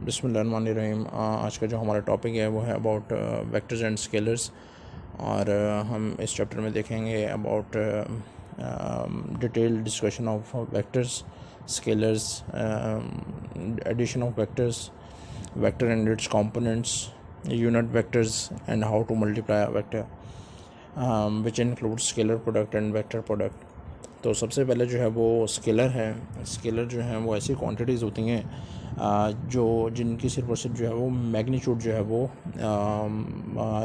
बिस्मिल्लाहिर्रहमानिर्रहीम। आज का जो हमारा टॉपिक है वो है अबाउट वेक्टर्स एंड स्केलर्स। और हम इस चैप्टर में देखेंगे about detailed discussion of vectors, scalars, addition of vectors, vector and its components, unit vectors and how to multiply a vector which includes scalar product and vector product. तो सबसे पहले जो है वो स्केलर है। स्केलर जो है वो ऐसी क्वांटिटीज़ होती हैं जो जिनकी सिर्फ और सिर्फ जो है वो मैग्नीट्यूड जो है वो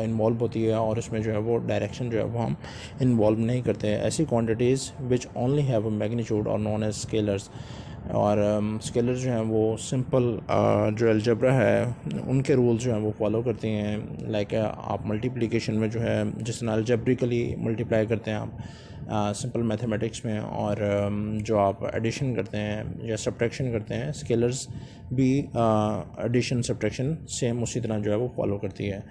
इन्वॉल्व होती है, और इसमें जो है वो डायरेक्शन जो है वो हम इन्वॉल्व नहीं करते हैं। ऐसी quantities which only have a magnitude और नॉन एज स्केलर्स। और स्केलर जो हैं वो सिंपल जो अलजेब्रा है उनके रूल्स जो हैं वो फॉलो करती हैं। लाइक आप मल्टीप्लिकेशन में जो है जिस तरह अलजेब्रिकली मल्टीप्लाई करते हैं आप सिंपल मैथमेटिक्स में, और जो आप एडिशन करते हैं या सब्ट्रैक्शन करते हैं, स्केलर्स भी एडिशन सब्ट्रैक्शन सेम उसी तरह जो है वो फॉलो करती है।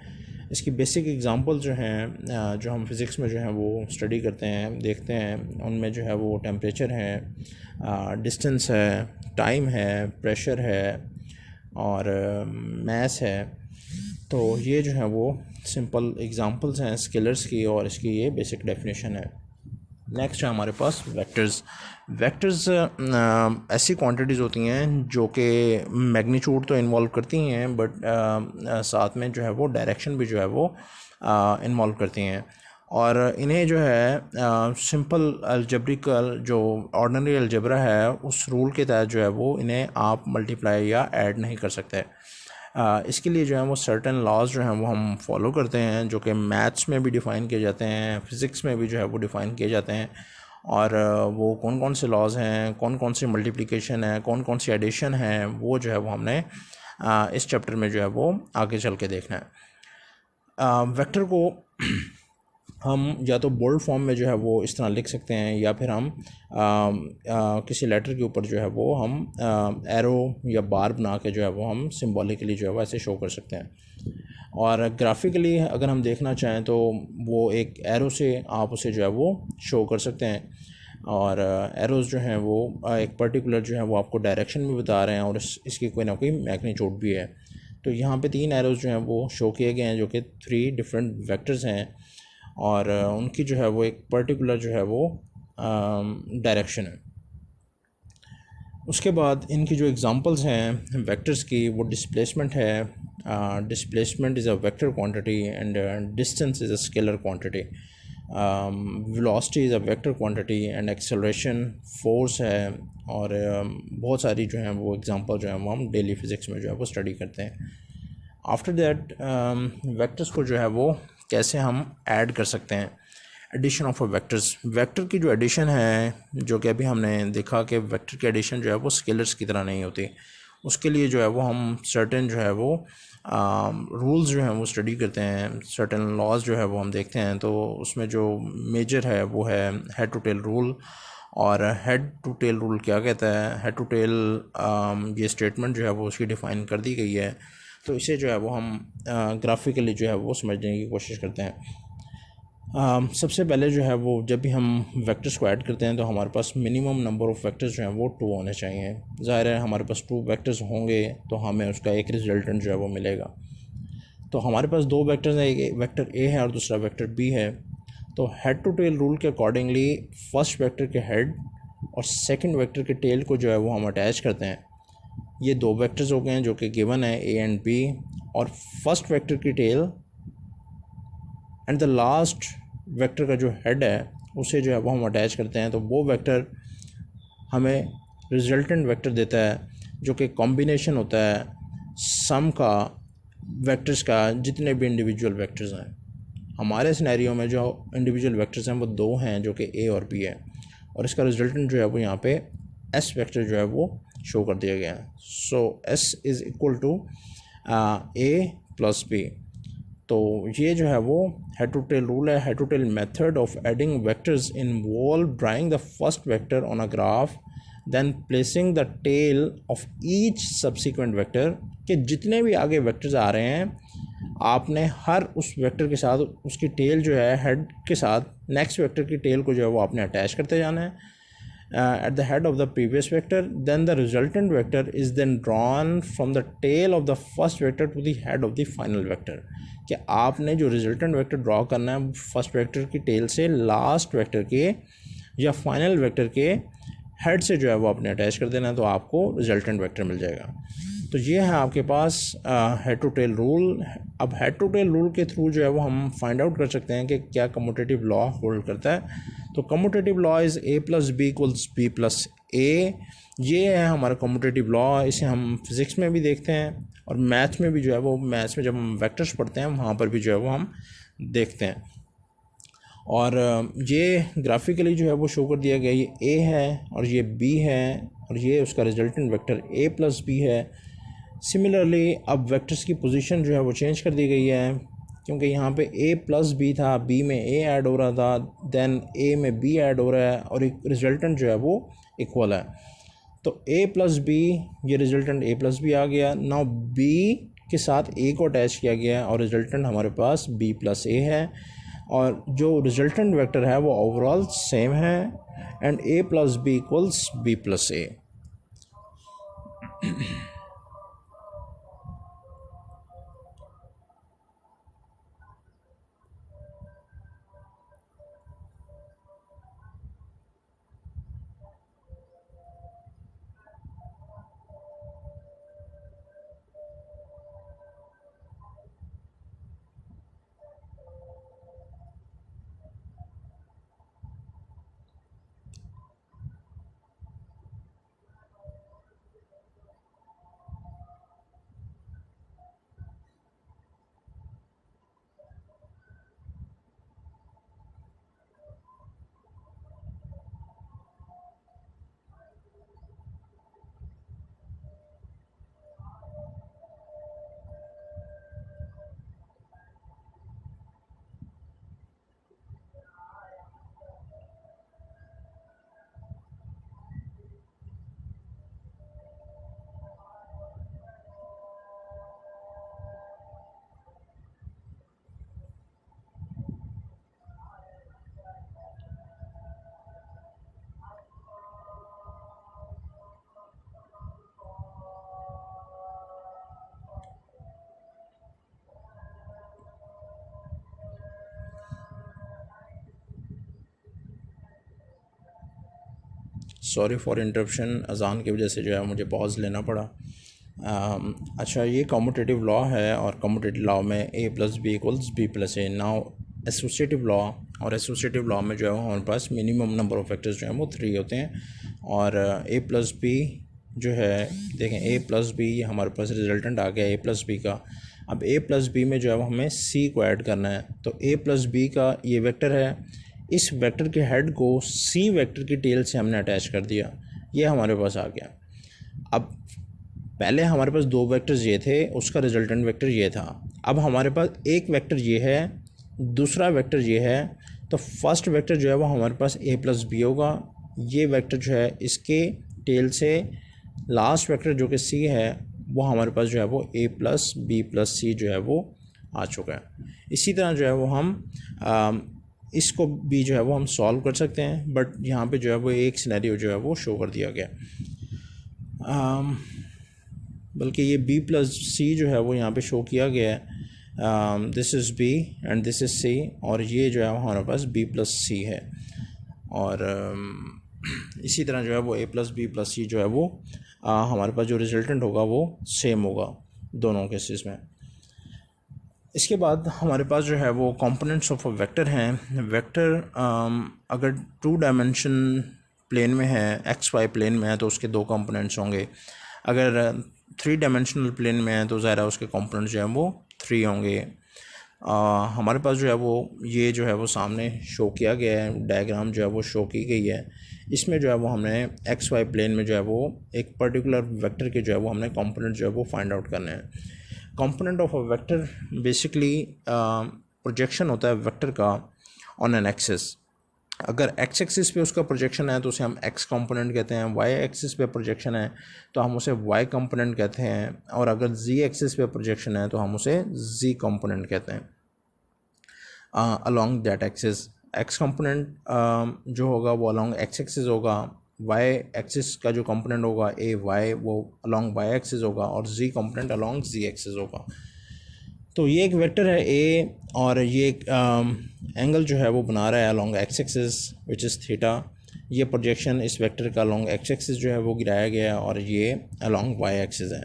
इसकी बेसिक एग्जांपल जो हैं जो हम फिज़िक्स में जो है वो स्टडी करते हैं, देखते हैं, उनमें जो है वो टेम्परेचर है, डिस्टेंस है, टाइम है, प्रेशर है और मास है। तो ये जो है वो सिंपल एग्जांपल्स हैं स्केलर्स की, और इसकी ये बेसिक डेफिनेशन है। नेक्स्ट है हमारे पास वेक्टर्स। वेक्टर्स ऐसी क्वांटिटीज़ होती हैं जो कि मैग्नीट्यूड तो इन्वॉल्व करती हैं, बट साथ में जो है वो डायरेक्शन भी जो है वो इन्वॉल्व करती हैं। और इन्हें जो है सिंपल अलजेब्रिकल जो ऑर्डिनरी अलजेब्रा है उस रूल के तहत जो है वो इन्हें आप मल्टीप्लाई या ऐड नहीं कर सकते। इसके लिए जो है वो सर्टेन लॉज जो हैं वो हम फॉलो करते हैं, जो कि मैथ्स में भी डिफ़ाइन किए जाते हैं, फ़िज़िक्स में भी जो है वो डिफ़ाइन किए जाते हैं। और वो कौन कौन से लॉज हैं, कौन कौन सी मल्टीप्लिकेशन है, कौन कौन सी एडिशन है, वो जो है वो हमने इस चैप्टर में जो है वो आगे चल के देखना है। वेक्टर को हम या तो बोल्ड फॉर्म में जो है वो इस तरह लिख सकते हैं, या फिर हम किसी लेटर के ऊपर जो है वो हम एरो या बार बना के जो है वो हम सिंबॉलिकली जो है वो ऐसे शो कर सकते हैं। और ग्राफिकली अगर हम देखना चाहें तो वो एक एरो से आप उसे जो है वो शो कर सकते हैं। और एरोज़ जो हैं वो एक पर्टिकुलर जो है वो आपको डायरेक्शन भी बता रहे हैं, और इसकी कोई ना कोई मैग्नीट्यूड भी है। तो यहाँ पे 3 एरोज़ जो हैं वो शो किए गए हैं, जो कि 3 डिफरेंट वेक्टर्स हैं, और उनकी जो है वो एक पर्टिकुलर जो है वो डायरेक्शन है। उसके बाद इनकी जो एग्जांपल्स हैं वेक्टर्स की, वो डिस्प्लेसमेंट है। Displacement is a vector quantity and distance is a scalar quantity. Velocity is a vector quantity and acceleration force है। और बहुत सारी जो हैं वो एग्जांपल जो हैं वो हम डेली फिज़िक्स में जो है वो स्टडी करते हैं। आफ्टर दैट वेक्टर्स को जो है वो कैसे हम ऐड कर सकते हैं। Addition of a vectors, vector की जो एडिशन है, जो कि अभी हमने देखा कि वेक्टर की एडिशन जो है वो स्केलर्स की तरह नहीं होती। उसके लिए जो है वो हम सर्टेन जो है वो रूल्स जो हैं वो स्टडी करते हैं, सर्टेन लॉज जो है वो हम देखते हैं। तो उसमें जो मेजर है वो है हेड टू टेल रूल। और हेड टू टेल रूल क्या कहता है? हेड टू टेल ये स्टेटमेंट जो है वो उसकी डिफ़ाइन कर दी गई है। तो इसे जो है वो हम ग्राफिकली जो है वो समझने की कोशिश करते हैं। सबसे पहले जो है वो जब भी हम वेक्टर्स को ऐड करते हैं तो हमारे पास मिनिमम नंबर ऑफ़ वेक्टर्स जो हैं वो 2 होने चाहिए। ज़ाहिर है हमारे पास 2 वेक्टर्स होंगे तो हमें उसका एक रिजल्टेंट जो है वो मिलेगा। तो हमारे पास 2 वेक्टर्स हैं, एक वेक्टर ए है और दूसरा वेक्टर बी है। तो हेड टू टेल रूल के अकॉर्डिंगली फर्स्ट वेक्टर के हेड और सेकंड वेक्टर के टेल को जो है वो हम अटैच करते हैं। ये 2 वेक्टर्स हो गए हैं जो कि गिवन है ए एंड बी, और फर्स्ट वेक्टर की tail end the last vector का जो हेड है उसे जो है वो हम अटैच करते हैं। तो वो वेक्टर हमें रिजल्टेंट वेक्टर देता है, जो कि कॉम्बिनेशन होता है सम का वेक्टर्स का, जितने भी इंडिविजुअल वेक्टर्स हैं। हमारे सिनेरियो में जो इंडिविजुअल वेक्टर्स हैं वो 2 हैं, जो कि ए और बी है, और इसका रिजल्टेंट जो है वो यहाँ पे एस वेक्टर जो है वो शो कर दिया गया है। So S is equal to A plus B. तो ये जो है वो हेड टू टेल रूल है। Head to tail method of adding vectors involve drawing the first vector on a graph, then placing the tail of each subsequent vector, के जितने भी आगे वेक्टर्स आ रहे हैं आपने हर उस वेक्टर के साथ उसकी टेल जो है हेड के साथ नेक्स्ट वेक्टर की टेल को जो है वो आपने अटैच करते जाना है। at the head of the previous vector, then the resultant vector is then drawn from the tail of the first vector to the head of the final vector. कि आपने जो रिजल्टेंट वेक्टर ड्रॉ करना है first vector की tell से last vector के या final vector के हेड से जो है वो आपने अटैच कर देना है, तो आपको रिजल्टेंट वेक्टर मिल जाएगा. तो ये है आपके पास हेड टू टेल रूल. अब हेड टू टेल रूल के थ्रू जो है वो हम फाइंड आउट कर सकते हैं कि क्या कम्यूटेटिव लॉ होल्ड करता है. तो commutative law is A plus B equals B plus A. ये है हमारा कम्यूटेटिव लॉ. इसे हम फिज़िक्स में भी देखते हैं और मैथ्स में भी जो है वो, मैथ्स में जब हम वेक्टर्स पढ़ते हैं वहाँ पर भी जो है वो हम देखते हैं. और ये ग्राफिकली जो है वो शो कर दिया गया, ये ए है और ये बी है और ये उसका resultant vector A plus B है. सिमिलरली अब वेक्टर्स की पोजीशन जो है वो चेंज कर दी गई है, क्योंकि यहाँ पे ए प्लस बी था, बी में ए ऐड हो रहा था, देन ए में बी ऐड हो रहा है और एक रिजल्टेंट जो है वो इक्वल है. तो ए प्लस बी, ये रिजल्टेंट ए प्लस बी आ गया. नाउ बी के साथ ए को अटैच किया गया और रिजल्टेंट हमारे पास बी प्लस ए है. और जो रिजल्टेंट वेक्टर है वो ओवरऑल सेम है and A plus B equals B plus A. Sorry for interruption, अजान की वजह से जो है मुझे पॉज लेना पड़ा. अच्छा, ये कम्यूटेटिव लॉ है और कम्यूटेटिव लॉ में A plus B equals B plus A. Now associative law, और एसोसिएटिव लॉ में जो है हमारे पास मिनिमम नंबर ऑफ फैक्टर्स जो हैं वो 3 होते हैं. और ए प्लस बी जो है, देखें ए प्लस बी हमारे पास रिजल्टेंट आ गया ए प्लस बी का. अब ए प्लस बी में जो है हमें सी को ऐड करना है. तो ए प्लस बी का ये वेक्टर है, इस वेक्टर के हेड को सी वेक्टर की टेल से हमने अटैच कर दिया, ये हमारे पास आ गया. अब पहले हमारे पास 2 वेक्टर्स ये थे, उसका रिजल्टेंट वेक्टर ये था. अब हमारे पास एक वेक्टर ये है, दूसरा वेक्टर ये है. तो फर्स्ट वेक्टर जो है वो हमारे पास ए प्लस बी होगा. ये वेक्टर जो है इसके टेल से लास्ट वेक्टर जो कि सी है वो हमारे पास जो है वो ए प्लस बी प्लस सी जो है वो आ चुका है. इसी तरह जो है वो हम इसको भी जो है वो हम सॉल्व कर सकते हैं, बट यहाँ पे जो है वो एक सिनेरियो जो है वो शो कर दिया गया. बल्कि ये बी प्लस सी जो है वो यहाँ पे शो किया गया है. This is B and this is C, और ये जो है हमारे पास बी प्लस सी है. और इसी तरह जो है वो ए प्लस बी प्लस सी जो है वो हमारे पास जो रिजल्टेंट होगा वो सेम होगा दोनों केसेस में. इसके बाद हमारे पास जो है वो कंपोनेंट्स ऑफ अ वेक्टर हैं. वेक्टर अगर 2 डायमेंशन प्लेन में है, एक्स वाई प्लेन में है, तो उसके 2 कंपोनेंट्स होंगे. अगर 3 डायमेंशनल प्लेन में है तो ज़ाहिर है उसके कंपोनेंट्स जो हैं वो 3 होंगे. हमारे पास जो है वो ये जो है वो सामने शो किया गया है, डायग्राम जो है वो शो की गई है. इसमें जो है वो हमने एक्स वाई प्लेन में जो है वो एक पर्टिकुलर वेक्टर के जो है वो हमने कंपोनेंट जो है वो फाइंड आउट करने हैं. Component of a vector basically projection होता है वेक्टर का ऑन एन एक्सिस. अगर एक्स एक्सिस पे उसका प्रोजेक्शन है तो उसे हम एक्स कंपोनेंट कहते हैं. वाई एक्सिस पे प्रोजेक्शन है तो हम उसे वाई कंपोनेंट कहते हैं. और अगर जी एक्सिस पे प्रोजेक्शन है तो हम उसे जी कंपोनेंट कहते हैं. Along that axis x component जो होगा वो अलॉन्ग एक्स एक्सिस होगा, वाई एक्सिस का जो कंपोनेंट होगा ए वाई वो अलॉन्ग वाई एक्सिस होगा और जी कंपोनेंट अलॉन्ग जी एक्सिस होगा। तो ये एक वेक्टर है ए और ये एक एंगल जो है वो बना रहा है along x axis which is theta. ये प्रोजेक्शन इस वेक्टर का अलॉन्ग एक्स एक्सिस जो है वो गिराया गया है और ये अलॉन्ग वाई एक्सिस है।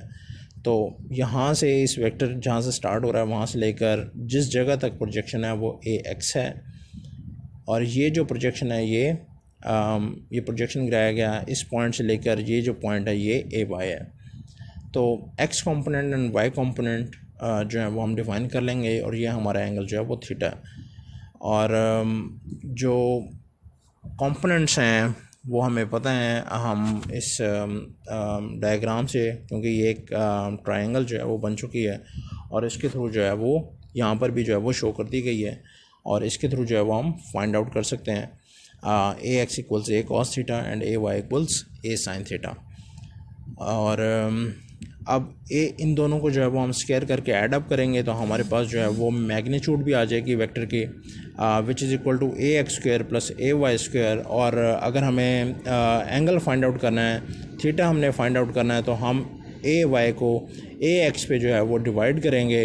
तो यहाँ से इस वेक्टर जहाँ से स्टार्ट हो रहा है वहाँ से लेकर जिस जगह तक प्रोजेक्शन है वो ए एक्स है और ये जो प्रोजेक्शन है ये प्रोजेक्शन गिराया गया इस पॉइंट से लेकर ये जो पॉइंट है ये ए वाई है। तो X component and Y component जो है वो हम डिफ़ाइन कर लेंगे और ये हमारा एंगल जो है वो थीटा है। और जो कंपोनेंट्स हैं वो हमें पता है, हम इस डायग्राम से, क्योंकि ये एक ट्रायंगल जो है वो बन चुकी है और इसके थ्रू जो है वो यहाँ पर भी जो है वो शो कर दी गई है और इसके थ्रू जो है वो हम फाइंड आउट कर सकते हैं A X equals A cos theta and A Y equals A sine theta. और अब ए इन दोनों को जो है वो हम स्क्वायर करके ऐड अप करेंगे तो हमारे पास जो है वो मैग्नीट्यूड भी आ जाएगी वेक्टर की which is equal to A X square plus A Y square. और अगर हमें एंगल फाइंड आउट करना है, थीटा हमने फाइंड आउट करना है, तो हम ए वाई को ए एक्स पे जो है वो डिवाइड करेंगे,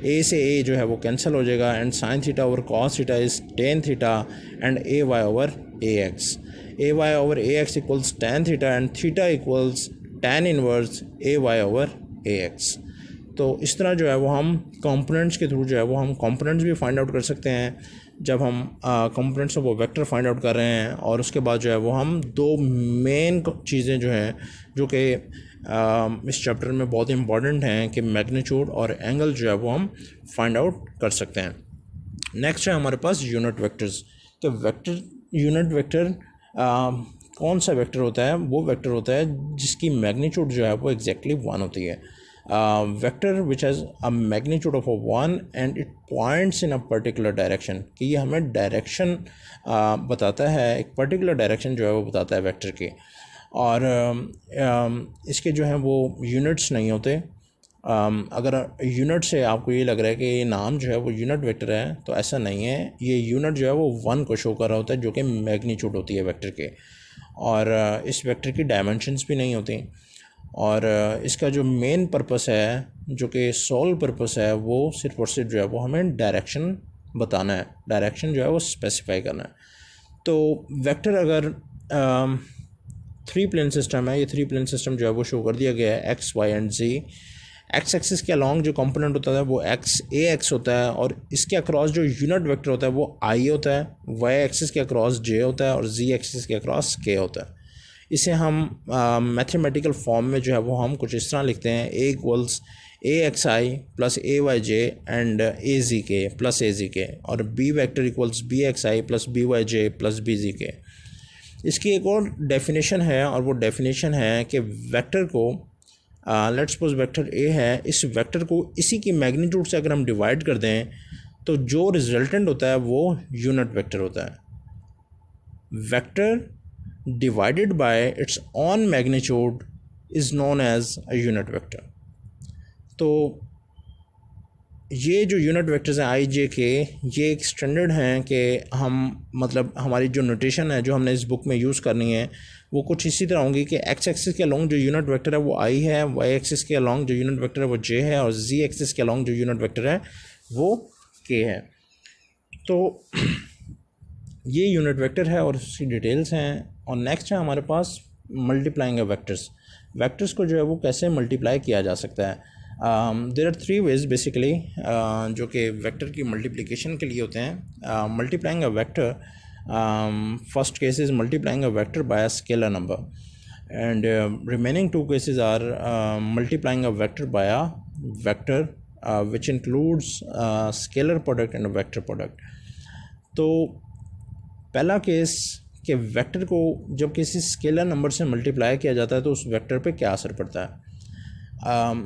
ए से ए जो है वो कैंसिल हो जाएगा and sine theta over cos theta is tan theta and A Y over A X. A Y over A X equals tan theta and theta equals tan inverse A Y over A X. तो इस तरह जो है वो हम components के through जो है वो हम कंपोनेंट्स भी फाइंड आउट कर सकते हैं जब हम कंपोनेंट्स ऑफ वो वेक्टर फाइंड आउट कर रहे हैं। और उसके बाद जो है वो हम दो मेन चीज़ें जो हैं जो कि इस चैप्टर में बहुत इंपॉर्टेंट हैं कि मैग्नीट्यूड और एंगल जो है वो हम फाइंड आउट कर सकते हैं। नेक्स्ट है हमारे पास यूनिट वेक्टर्स। तो वेक्टर यूनिट वेक्टर कौन सा वेक्टर होता है? वो वेक्टर होता है जिसकी मैग्नीट्यूड जो है वो एग्जैक्टली 1 होती है। Vector which has a magnitude of 1 and it points in a particular direction, कि ये हमें डायरेक्शन बताता है, एक पर्टिकुलर डायरेक्शन जो है वो बताता है वेक्टर की। और इसके जो हैं वो यूनिट्स नहीं होते। अगर यूनिट से आपको ये लग रहा है कि ये नाम जो है वो यूनिट वेक्टर है, तो ऐसा नहीं है। ये यूनिट जो है वो 1 को शो कर रहा होता है जो कि मैग्नीट्यूड होती है वेक्टर के, और इस वेक्टर की डायमेंशंस भी नहीं होती। और इसका जो मेन पर्पस है, जो कि सोल पर्पस है, वो सिर्फ और सिर्फ जो है वो हमें डायरेक्शन बताना है, डायरेक्शन जो है वो स्पेसिफाई करना है। तो वेक्टर अगर 3 प्लेन सिस्टम है, ये 3 प्लेन सिस्टम जो है वो शो कर दिया गया है X Y and Z. X axis के अलॉन्ग जो कंपोनेंट होता है वो एक्स ए एक्स होता है और इसके अक्रॉस जो यूनिट वेक्टर होता है वो आई होता है, वाई एक्सिस के अक्रॉस जे होता है और जी एक्सिस के अक्रॉस के होता है। इसे हम मैथमेटिकल फॉर्म में जो है वो हम कुछ इस तरह लिखते हैं, A equals A X I plus A Y J and A Z K plus A Z K, और B vector equals B X I plus B Y J plus B Z K. इसकी एक और definition है और वो definition है कि vector को लेट्स सपोज वेक्टर ए है, इस वेक्टर को इसी की मैग्नीट्यूड से अगर हम डिवाइड कर दें तो जो रिजल्टेंट होता है वो यूनिट वेक्टर होता है। Vector divided by its own magnitude is known as a unit vector. तो ये जो यूनिट वेक्टर्स हैं आई जे के, ये एक स्टैंडर्ड हैं कि हम मतलब हमारी जो नोटेशन है जो हमने इस बुक में यूज़ करनी है वो कुछ इसी तरह होंगी कि एक्स एक्सिस के अलॉन्ग जो यूनिट वेक्टर है वो आई है, वाई एक्सिस के अलॉन्ग जो यूनिट वेक्टर है वो जे है और जी एक्सिस के अलॉन्ग जो यूनिट वेक्टर है वो के है। तो ये यूनिट वेक्टर है और उसकी डिटेल्स हैं। और नेक्स्ट है हमारे पास मल्टीप्लाइंग वेक्टर्स। वेक्टर्स को जो है वो कैसे मल्टीप्लाई किया जा सकता है? देयर आर 3 वेज बेसिकली जो कि वेक्टर की मल्टीप्लिकेशन के लिए होते हैं। Multiplying a vector, first case is multiplying a vector bye a scalar number and remaining 2 cases are multiplying a vector by a vector which includes scalar product and a vector product। तो पहला case कि vector को जब किसी scalar number से multiply किया जाता है तो उस वेक्टर पे क्या असर पड़ता है।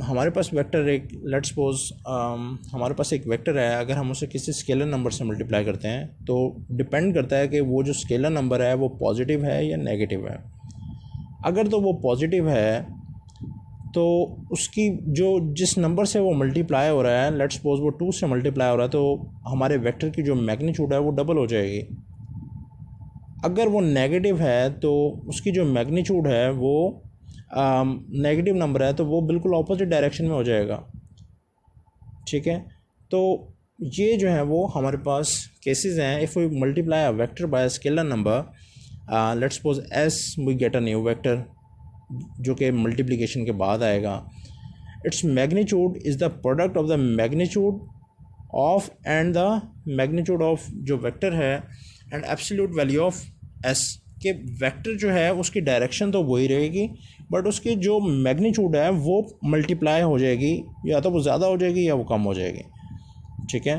हमारे पास वेक्टर एक लेट्स सपोज हमारे पास एक वेक्टर है, अगर हम उसे किसी स्केलर नंबर से मल्टीप्लाई करते हैं तो डिपेंड करता है कि वो जो स्केलर नंबर है वो पॉजिटिव है या नेगेटिव है। अगर तो वो पॉजिटिव है तो उसकी जो जिस नंबर से वो मल्टीप्लाई हो रहा है, लेट्स सपोज वो 2 से मल्टीप्लाई हो रहा है, तो हमारे वेक्टर की जो मैग्नीट्यूड है वो डबल हो जाएगी। अगर वो नेगेटिव है तो उसकी जो मैग्नीट्यूड है वो नेगेटिव नंबर है तो वो बिल्कुल ऑपोजिट डायरेक्शन में हो जाएगा, ठीक है। तो ये जो है वो हमारे पास केसेस हैं। If we multiply a vector by scalar number, let's suppose S, we get a new vector जो कि मल्टीप्लिकेशन के बाद आएगा। Its magnitude is the product of the magnitude of and the magnitude of जो vector है and absolute value of S, के vector जो है उसकी डायरेक्शन तो वही रहेगी बट उसकी जो मैग्नीट्यूड है वो मल्टीप्लाई हो जाएगी, या तो वो ज़्यादा हो जाएगी या वो कम हो जाएगी, ठीक है।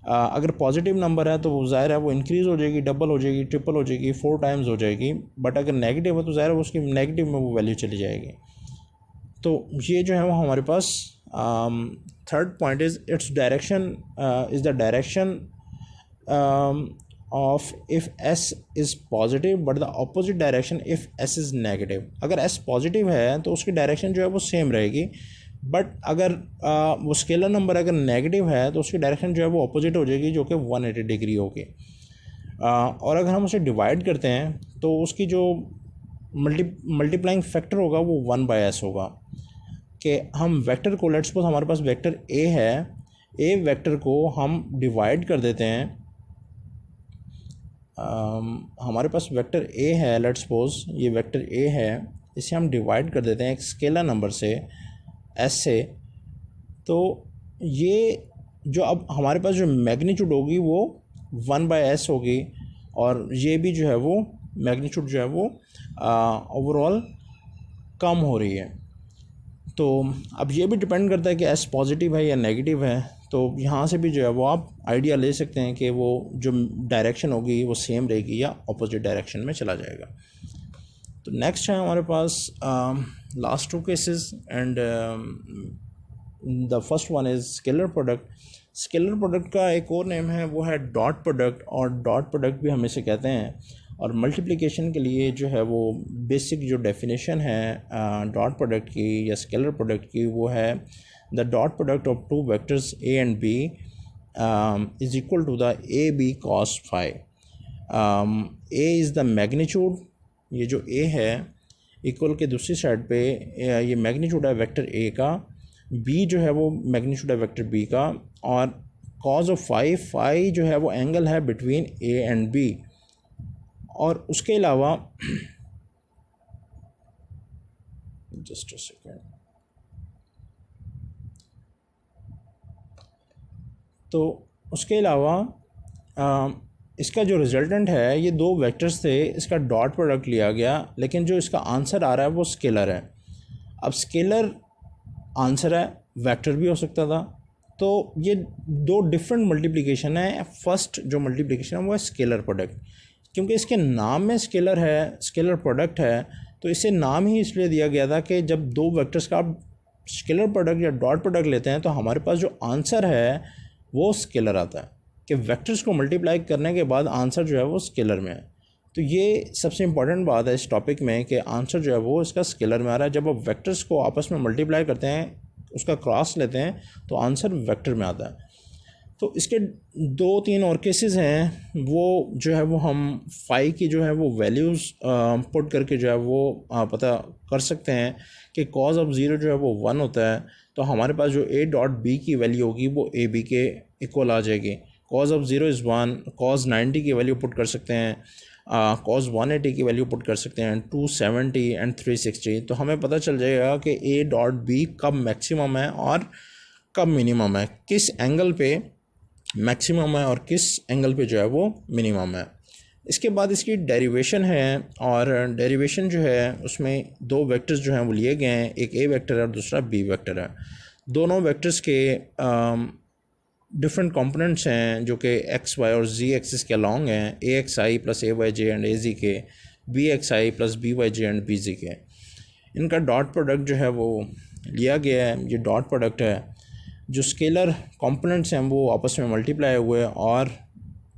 अगर पॉजिटिव नंबर है तो वो ज़ाहिर है वो इंक्रीज़ हो जाएगी, डबल हो जाएगी, ट्रिपल हो जाएगी, 4 टाइम्स हो जाएगी। बट अगर नेगेटिव है तो ज़ाहिर है उसकी नेगेटिव में वो वैल्यू चली जाएगी। तो ये जो है वो हमारे पास third point is its direction is the direction of if S is positive but the opposite direction if S is negative. अगर एस पॉजिटिव है तो उसकी डायरेक्शन जो है वो सेम रहेगी, बट अगर वो स्केलर नंबर अगर नेगेटिव है तो उसकी डायरेक्शन जो है वो अपोजिट हो जाएगी, जो कि 180 डिग्री होगी। और अगर हम उसे डिवाइड करते हैं तो उसकी जो मल्टीप्लाइंग फैक्टर होगा वो 1/s होगा। कि हम वेक्टर को, लेट्स सपोज हमारे पास वेक्टर ए है, ए वेक्टर को हम डिवाइड कर देते हैं। हमारे पास वेक्टर ए है, लेट्स सपोज ये वेक्टर ए है, इसे हम डिवाइड कर देते हैं एक स्केलर नंबर से, एस से। तो ये जो अब हमारे पास जो मैग्नीट्यूड होगी वो 1/s होगी, और ये भी जो है वो मैग्नीट्यूड जो है वो ओवरऑल कम हो रही है। तो अब ये भी डिपेंड करता है कि एस पॉजिटिव है या नेगेटिव है। तो यहाँ से भी जो है वो आप आइडिया ले सकते हैं कि वो जो डायरेक्शन होगी वो सेम रहेगी या अपोजिट डायरेक्शन में चला जाएगा। तो नेक्स्ट है हमारे पास last 2 cases and the first one is scalar product. Scalar product का एक और नेम है वो है डॉट प्रोडक्ट, और डॉट प्रोडक्ट भी हम इसे कहते हैं। और मल्टीप्लिकेशन के लिए जो है वो बेसिक जो डेफिनेशन है डॉट प्रोडक्ट की या स्केलर प्रोडक्ट की वो है the dot product of 2 vectors A and B is equal to the A B cos phi. A is the magnitude, ये जो ए है इक्वल के दूसरी साइड पे ये मैग्नीट्यूड है वेक्टर ए का, बी जो है वो मैग्नीट्यूड है वेक्टर बी का, और कॉज ऑफ फाई, फाई जो है वो एंगल है बिटवीन ए एंड बी। और उसके अलावा जस्ट अ सेकेंड, तो उसके अलावा इसका जो रिजल्टेंट है ये 2 वेक्टर्स थे, इसका डॉट प्रोडक्ट लिया गया, लेकिन जो इसका आंसर आ रहा है वो स्केलर है। अब स्केलर आंसर है, वेक्टर भी हो सकता था। तो ये 2 डिफरेंट मल्टीप्लिकेशन है। फर्स्ट जो मल्टीप्लिकेशन है वो है स्केलर प्रोडक्ट, क्योंकि इसके नाम में स्केलर है, स्केलर प्रोडक्ट है, तो इसे नाम ही इसलिए दिया गया था कि जब 2 वेक्टर्स का आप स्केलर प्रोडक्ट या डॉट प्रोडक्ट लेते हैं तो हमारे पास जो आंसर है वो स्केलर आता है, कि वेक्टर्स को मल्टीप्लाई करने के बाद आंसर जो है वो स्केलर में है। तो ये सबसे इम्पॉर्टेंट बात है इस टॉपिक में कि आंसर जो है वो इसका स्केलर में आ रहा है। जब आप वेक्टर्स को आपस में मल्टीप्लाई करते हैं, उसका क्रॉस लेते हैं, तो आंसर वेक्टर में आता है। तो इसके 2-3 और केसेस हैं, वो जो है वो हम फाई की जो है वो वैल्यूज़ पुट करके जो है वो पता कर सकते हैं कि कॉज ऑफ ज़ीरो जो है वो 1 होता है। तो हमारे पास जो ए डॉट बी की वैल्यू होगी वो ए बी के इक्वल आ जाएगी। Cause of zero is 1, cause 90 की वैल्यू पुट कर सकते हैं, कॉज 180 की वैल्यू पुट कर सकते हैं, 270 एंड 360। तो हमें पता चल जाएगा कि ए डॉट बी कब मैक्सिमम है और कब मिनिमम है, किस एंगल पे मैक्सिमम है और किस एंगल पे जो है वो मिनिमम है। इसके बाद इसकी डेरिवेशन है, और डेरिवेशन जो है उसमें 2 वेक्टर्स जो हैं वो लिए गए हैं, एक ए वेक्टर है और दूसरा बी वेक्टर है। दोनों वेक्टर्स के डिफरेंट कंपोनेंट्स हैं जो कि एक्स वाई और जी एक्सिस के अलॉन्ग हैं, A X I plus A Y J and A Z K, B X I plus B Y J and B Z K. इनका डॉट प्रोडक्ट जो है वो लिया गया है। ये डॉट प्रोडक्ट है, जो स्केलर कंपोनेंट्स हैं वो आपस में मल्टीप्लाई हुए, और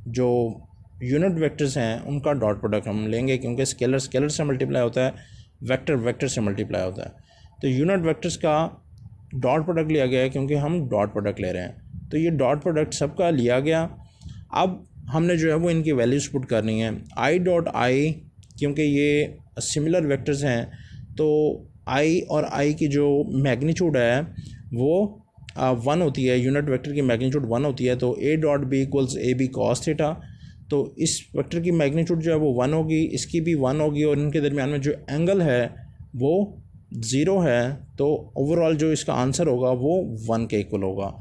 जो यूनिट वेक्टर्स हैं उनका डॉट प्रोडक्ट हम लेंगे, क्योंकि स्केलर स्केलर से मल्टीप्लाई होता है, वेक्टर वेक्टर से मल्टीप्लाई होता है। तो यूनिट वेक्टर्स का डॉट प्रोडक्ट लिया गया है क्योंकि हम डॉट प्रोडक्ट ले रहे हैं। तो ये डॉट प्रोडक्ट सबका लिया गया। अब हमने जो है वो इनकी वैल्यूज़ पुट करनी है। आई डॉट आई, क्योंकि ये सिमिलर वेक्टर्स हैं तो आई और आई की जो मैग्नीट्यूड है वो 1 होती है, यूनिट वेक्टर की मैग्नीट्यूड 1 होती है। तो A dot B equals A B cos theta, तो इस वेक्टर की मैग्नीट्यूड जो है वो 1 होगी, इसकी भी 1 होगी, और इनके दरमियान में जो एंगल है वो 0 है। तो ओवरऑल जो इसका आंसर होगा वो 1 के इक्वल होगा।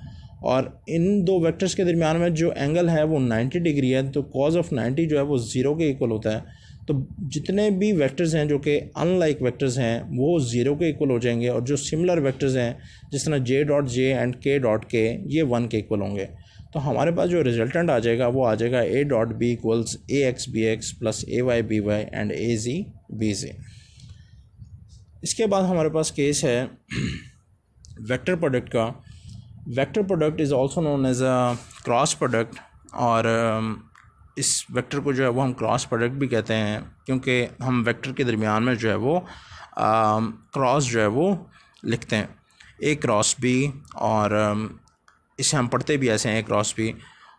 और इन दो वेक्टर्स के दरमियान में जो एंगल है वो 90 डिग्री है, तो कॉज ऑफ 90 जो है वो 0 के इक्वल होता है। तो जितने भी वेक्टर्स हैं जो कि अनलाइक वेक्टर्स हैं वो 0 के इक्वल हो जाएंगे, और जो सिमिलर वेक्टर्स हैं जिस तरह जे डॉट जे एंड के डॉट के, ये 1 के इक्वल होंगे। तो हमारे पास जो रिजल्टेंट आ जाएगा वो आ जाएगा A dot B equals A X B X plus A Y B Y and A Z B Z. इसके बाद हमारे पास केस है वेक्टर प्रोडक्ट का। Vector product is also known as a cross product, और इस वेक्टर को जो है वो हम क्रॉस प्रोडक्ट भी कहते हैं, क्योंकि हम वेक्टर के दरमियान में जो है वो क्रॉस जो है वो लिखते हैं, ए क्रॉस बी, और इसे हम पढ़ते भी ऐसे हैं, ए क्रॉस बी।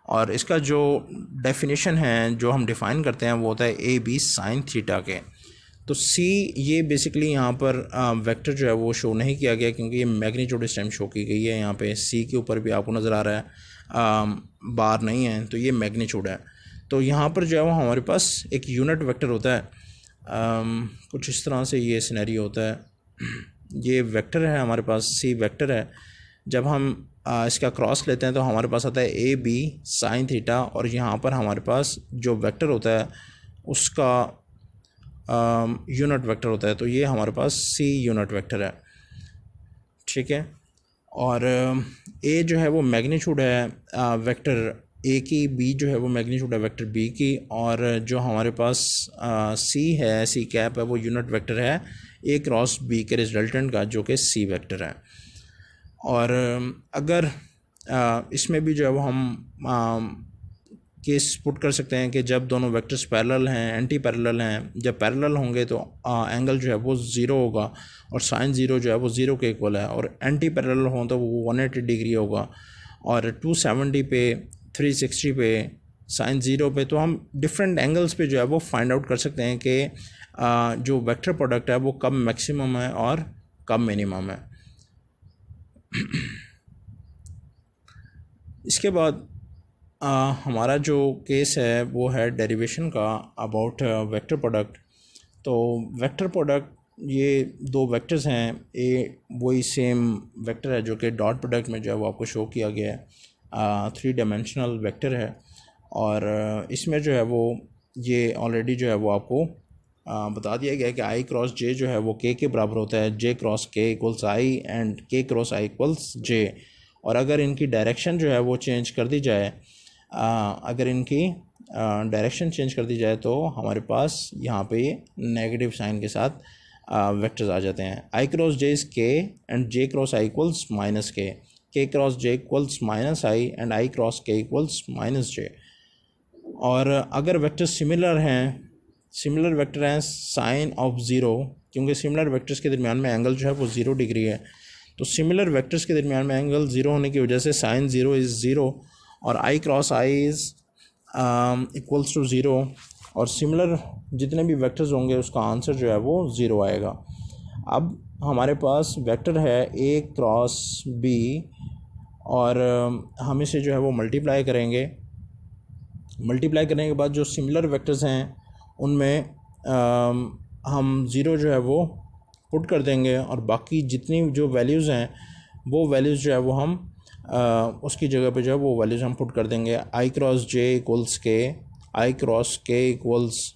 और इसका जो डेफिनेशन है जो हम डिफ़ाइन करते हैं वो होता है ए बी साइन थीटा के। तो सी ये बेसिकली यहाँ पर वेक्टर जो है वो शो नहीं किया गया, क्योंकि ये मैग्नीट्यूड इस टाइम शो की गई है। यहाँ पे सी के ऊपर भी आपको नज़र आ रहा है बार नहीं है, तो ये मैग्नीट्यूड है। तो यहाँ पर जो है वो हमारे पास एक यूनिट वेक्टर होता है, कुछ इस तरह से ये सिनेरियो होता है। ये वेक्टर है हमारे पास, सी वेक्टर है। जब हम इसका क्रॉस लेते हैं तो हमारे पास आता है ए बी साइन थीटा, और यहाँ पर हमारे पास जो वेक्टर होता है उसका यूनिट वेक्टर होता है। तो ये हमारे पास सी यूनिट वेक्टर है, ठीक है। और ए जो है वो मैग्नीट्यूड है वेक्टर ए की, बी जो है वो मैग्नीट्यूड है वेक्टर बी की, और जो हमारे पास सी है, सी कैप है, वो यूनिट वेक्टर है ए क्रॉस बी के रिजल्टेंट का, जो कि सी वेक्टर है। और अगर इसमें भी जो है वो हम केस पुट कर सकते हैं कि जब दोनों वेक्टर्स पैरेलल हैं, एंटी पैरेलल हैं, जब पैरेलल होंगे तो एंगल जो है वो 0 होगा, और साइन 0 जो है वो 0 के इक्वल है, और एंटी पैरेलल हों तो वो 180 डिग्री होगा, और 270 पे, 360 पे, साइन 0 पे। तो हम डिफरेंट एंगल्स पे जो है वो फाइंड आउट कर सकते हैं कि जो वेक्टर प्रोडक्ट है वो कब मैक्सिमम है और कब मिनिमम है। इसके बाद हमारा जो केस है वो है डेरिवेशन का अबाउट वेक्टर प्रोडक्ट। तो वेक्टर प्रोडक्ट ये दो वेक्टर्स हैं, ए वही सेम वेक्टर है जो कि डॉट प्रोडक्ट में जो है वो आपको शो किया गया है, 3 डायमेंशनल वेक्टर है। और इसमें जो है वो ये ऑलरेडी जो है वो आपको बता दिया गया है कि आई क्रॉस जे जो है वो के बराबर होता है, जे cross K equals I and के क्रॉस आई इक्वल्स जे। और अगर इनकी डायरेक्शन जो है वो चेंज कर दी जाए, अगर इनकी डायरेक्शन चेंज कर दी जाए तो हमारे पास यहाँ पे नेगेटिव साइन के साथ वेक्टर्स आ जाते हैं। I cross J is K and J cross I equals minus K cross J equals minus I and I cross K equals minus J. और अगर वेक्टर्स सिमिलर हैं, सिमिलर वेक्टर हैं sine of 0, क्योंकि similar vectors के दरमियान में angle जो है वो 0 डिग्री है, तो सिमिलर वेक्टर्स के दरमियान में एंगल 0 होने की वजह से साइन 0 इज़ 0, और I cross I is equals to 0, और सिमिलर जितने भी वेक्टर्स होंगे उसका आंसर जो है वो 0 आएगा। अब हमारे पास वेक्टर है ए क्रॉस बी, और हम इसे जो है वो मल्टीप्लाई करेंगे। मल्टीप्लाई करने के बाद जो सिमिलर वेक्टर्स हैं उनमें हम 0 जो है वो पुट कर देंगे, और बाकी जितनी जो वैल्यूज़ हैं वो वैल्यूज़ जो है वो हम उसकी जगह पे जो है वो वैल्यूज़ हम पुट कर देंगे। आई क्रॉस जे इक्वल्स के, आई क्रॉस के इक्वल्स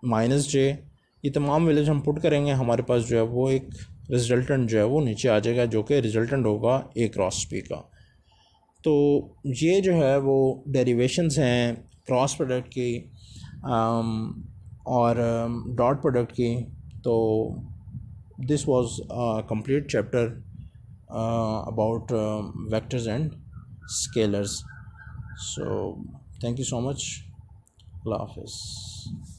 माइनस जे, ये तमाम वैल्यूज़ हम पुट करेंगे। हमारे पास जो है वो एक रिजल्टेंट जो है वो नीचे आ जाएगा, जो कि रिजल्टेंट होगा ए क्रॉस बी का। तो ये जो है वो डेरिवेशंस हैं क्रॉस प्रोडक्ट की और डॉट प्रोडक्ट की। तो this was complete chapter about vectors and scalars. So thank you so much. अल्लाह हाफिज़।